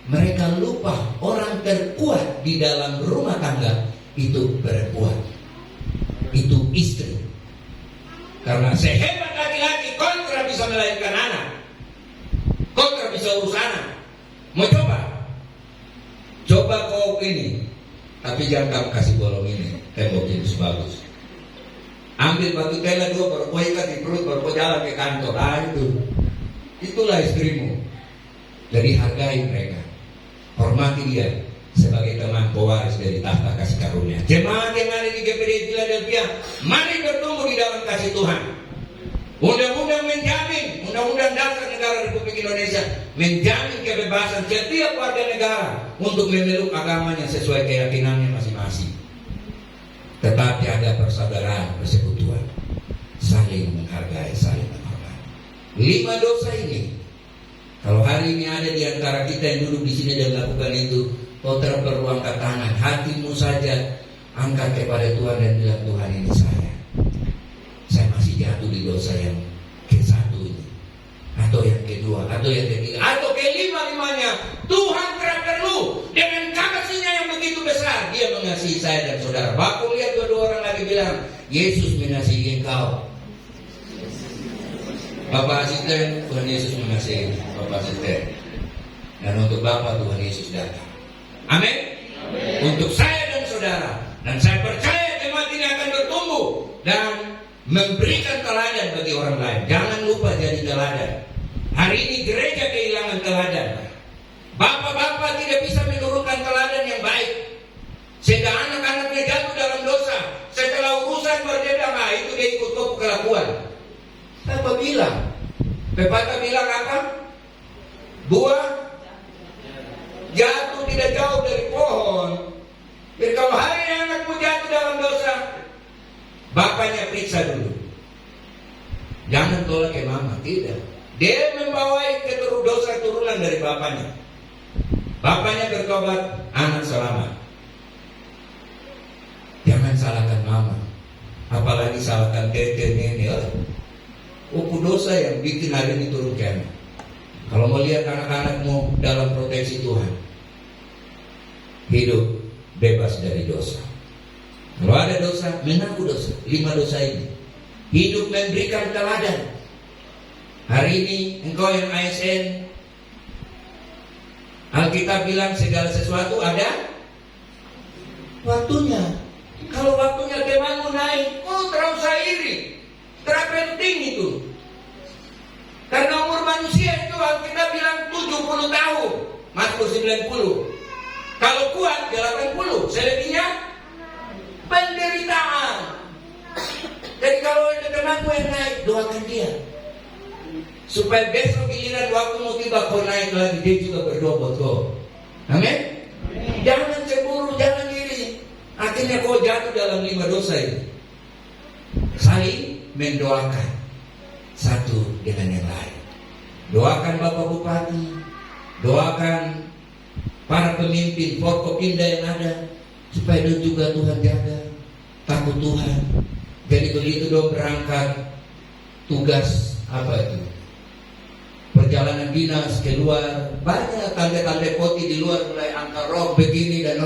mereka lupa orang terkuat di dalam rumah tangga itu perempuan, itu istri. Karena sehebat laki-laki, kau tidak bisa melahirkan anak, kau tidak bisa urus anak. Mau coba? Coba kau ini, tapi jangan kamu kasih bolong ini, tembok ini bagus. Ambil batu tela 2, baru kau ikat di perut, baru kau jalan ke kantor. Itulah istrimu. Jadi hargai mereka, hormati dia sebagai teman pewaris dari tahta kasih karunia. Jemaat yang ada di GPD Philadelphia, mari bertumbuh di dalam kasih Tuhan. Undang-undang menjamin, Undang-Undang Dasar Negara Republik Indonesia menjamin kebebasan setiap warga negara untuk memeluk agamanya sesuai keyakinannya masing-masing. Tetapi ada persaudaraan, persekutuan, saling menghargai, saling menghormati. 5 dosa ini, kalau hari ini ada di antara kita yang duduk di sini dan melakukan itu, kau perlu angkat tangan, hatimu saja angkat kepada Tuhan dan bilang, Tuhan ini saya masih jatuh di dosa yang ke-1 ini, atau yang kedua, atau yang ketiga, atau kelima-limanya. Tuhan tidak perlu, dengan kasihnya yang begitu besar, dia mengasihi saya dan saudara. Bapak lihat 2 orang lagi bilang, Yesus mengasihi engkau. Bapak asisten, Tuhan Yesus mengasihi Bapak asisten. Dan untuk Bapak, Tuhan Yesus datang. Amin. Untuk saya dan saudara. Dan saya percaya jemaat ini akan bertumbuh dan memberikan teladan bagi orang lain. Jangan lupa jadi teladan. Hari ini gereja kehilangan teladan. Bapak-bapak tidak bisa menurunkan teladan yang baik, sehingga anak-anaknya jatuh dalam dosa. Setelah urusan berbeda, itu dia ikut kelakuan. Bapak bilang, pepatah bilang apa? Buah jatuh tidak jauh dari pohon. Jadi kalau hari ini anakmu jatuh dalam dosa, bapaknya periksa dulu. Jangan tolak ke mama, tidak. Dia membawai dosa turunan dari bapaknya. Bapaknya bertobat, anak selamat. Jangan salahkan mama, apalagi salahkan tete nenek. Dosa yang bikin hari ini turun ke anak. Kalau melihat anak-anakmu dalam proteksi Tuhan, hidup bebas dari dosa. Kalau ada dosa, mengaku dosa. 5 dosa ini, hidup memberikan teladan. Hari ini engkau yang ASN, Alkitab bilang segala sesuatu ada waktunya. Kalau waktunya temanmu naik, terus usah iri. Tidak penting itu. Karena umur manusia itu Alkitab bilang 70 tahun, Mazmur 90. Kalau kuat 80, selebihnya penderitaan. Jadi kalau ada temanmu yang naik, doakan dia, supaya besok giliran waktumu tiba kau naik lagi, dia juga berdoa buat kau. Amin. Jangan cemburu, jangan iri. Akhirnya kau jatuh dalam 5 dosa ini. Saling mendoakan satu dengan yang lain. Doakan Bapak Bupati, doakan para pemimpin Forkopimda yang ada, supaya juga Tuhan jaga, takut Tuhan. Jadi begitu dong berangkat tugas perjalanan dinas keluar, banyak tanda-tanda poti di luar, mulai angka rok begini dan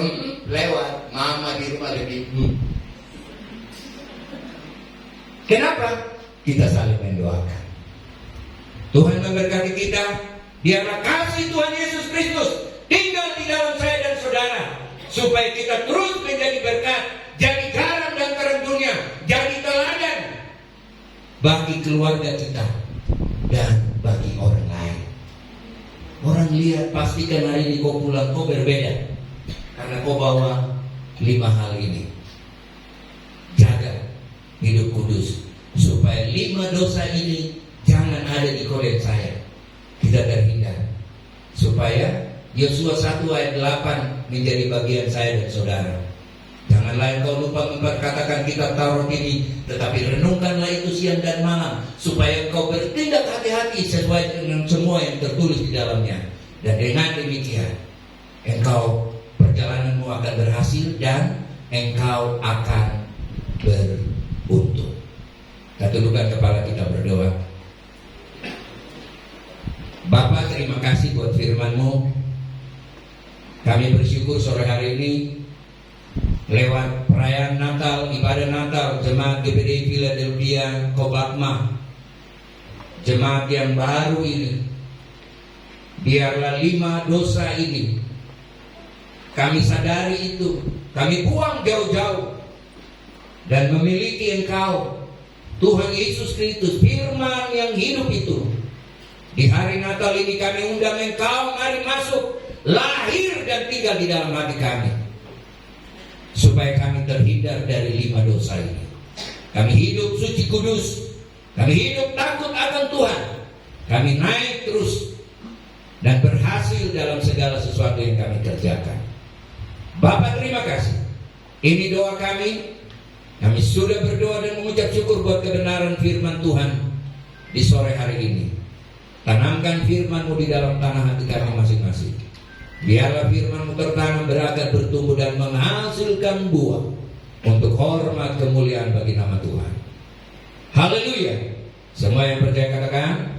lewat, mama di rumah lebih. Kenapa? Kita saling mendoakan. Tuhan memberkati kita. Biarlah kasih Tuhan Yesus Kristus tinggal di dalam saya dan saudara, supaya kita terus menjadi berkat, jadi garam dan terang dunia, jadi teladan bagi keluarga kita dan bagi orang lain. Orang lihat, pastikan hari ini kau pulang, kau berbeda, karena kau bawa 5 hal ini. Jaga hidup kudus, supaya 5 dosa ini jangan ada di kolen saya. Kita terhindar, supaya Yosua 1 ayat 8 menjadi bagian saya dan saudara. Janganlah engkau lupa memperkatakan kitab Taurat ini, tetapi renungkanlah itu siang dan malam, supaya engkau bertindak hati-hati sesuai dengan semua yang tertulis di dalamnya. Dan dengan demikian, engkau perjalananmu akan berhasil dan engkau akan beruntung. Kita tundukkan kepala kita berdoa. Bapa, terima kasih buat firman-Mu. Kami bersyukur sore hari ini lewat perayaan Natal, ibadah Natal, jemaat GBD Philadelphia Kobakma, jemaat yang baru ini, biarlah 5 dosa ini kami sadari itu, kami buang jauh-jauh dan memiliki Engkau, Tuhan Yesus Kristus, firman yang hidup itu. Di hari Natal ini kami undang Engkau, mari masuk, lahir dan tinggal di dalam hati kami, supaya kami terhindar dari 5 dosa ini. Kami hidup suci kudus, kami hidup takut akan Tuhan, kami naik terus dan berhasil dalam segala sesuatu yang kami kerjakan. Bapa, terima kasih. Ini doa kami. Kami sudah berdoa dan mengucap syukur buat kebenaran firman Tuhan di sore hari ini. Tanamkan firman-Mu di dalam tanah hati kami masing-masing. Biarlah firman-Mu tertanam, berakar, bertumbuh dan menghasilkan buah untuk hormat kemuliaan bagi nama Tuhan. Haleluya. Semua yang percaya katakan